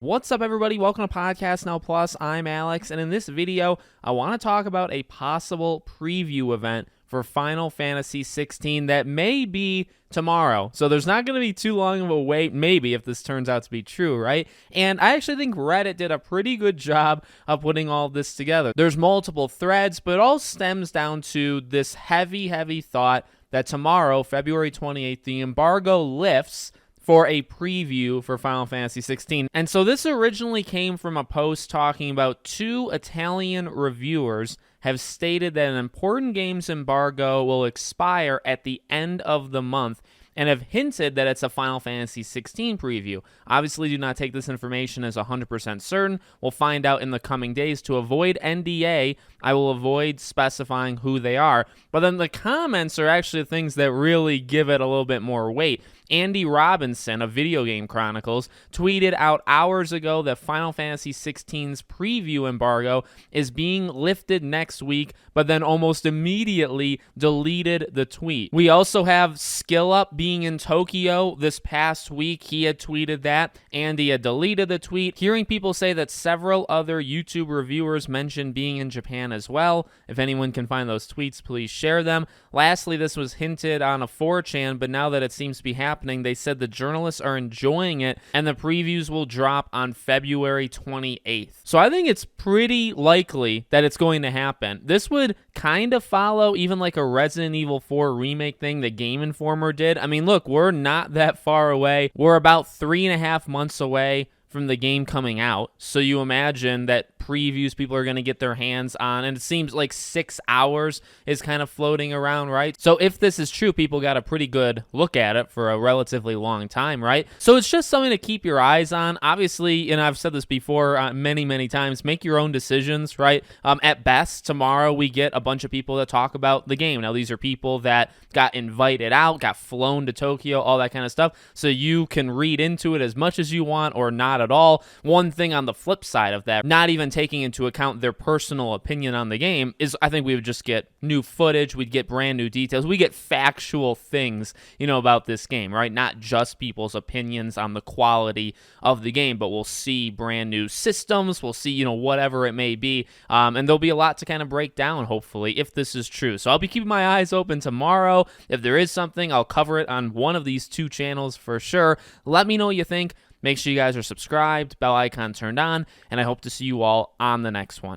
What's up, everybody? Welcome to Podcast Now Plus. I'm Alex, and in this video, I want to talk about a possible preview event for Final Fantasy XVI that may be tomorrow. So there's not going to be too long of a wait, maybe, if this turns out to be true, right? And I actually think Reddit did a pretty good job of putting all this together. There's multiple threads, but it all stems down to this heavy thought that tomorrow, February 28th, the embargo lifts for a preview for Final Fantasy XVI. And so this originally came from a post talking about two Italian reviewers have stated that an important games embargo will expire at the end of the month and have hinted that it's a Final Fantasy XVI preview. Obviously, do not take this information as 100% certain. We'll find out in the coming days. To avoid NDA, I will avoid specifying who they are. But then the comments are actually things that really give it a little bit more weight. Andy Robinson of Video Game Chronicles tweeted out hours ago that Final Fantasy XVI's preview embargo is being lifted next week, but then almost immediately deleted the tweet. We also have SkillUp being in Tokyo this past week. He had tweeted that. Andy had deleted the tweet. Hearing people say that several other YouTube reviewers mentioned being in Japan as well. If anyone can find those tweets, please share them. Lastly, this was hinted on a 4chan, but now that it seems to be happening, they said the journalists are enjoying it and the previews will drop on February 28th. So I think it's pretty likely that it's going to happen. This would kind of follow even like a Resident Evil 4 remake thing that Game Informer did. I mean, look, we're not that far away. We're about 3.5 months away from the game coming out. So you imagine that previews people are going to get their hands on, and it seems like 6 hours is kind of floating around, right? So if this is true, people got a pretty good look at it for a relatively long time, right? So it's just something to keep your eyes on. Obviously, and I've said this before many times, make your own decisions, right? At best, tomorrow we get a bunch of people that talk about the game. Now, these are people that got invited out, got flown to Tokyo, all that kind of stuff. So you can read into it as much as you want or not at all. One thing on the flip side of that, not even taking into account their personal opinion on the game, is I think we would just get new footage, we'd get brand new details, we get factual things, about this game, right? Not just people's opinions on the quality of the game, but we'll see brand new systems, we'll see, whatever it may be, and there'll be a lot to kind of break down, hopefully, if this is true. So I'll be keeping my eyes open tomorrow. If there is something, I'll cover it on one of these two channels for sure. Let me know what you think. Make sure you guys are subscribed, bell icon turned on, and I hope to see you all on the next one.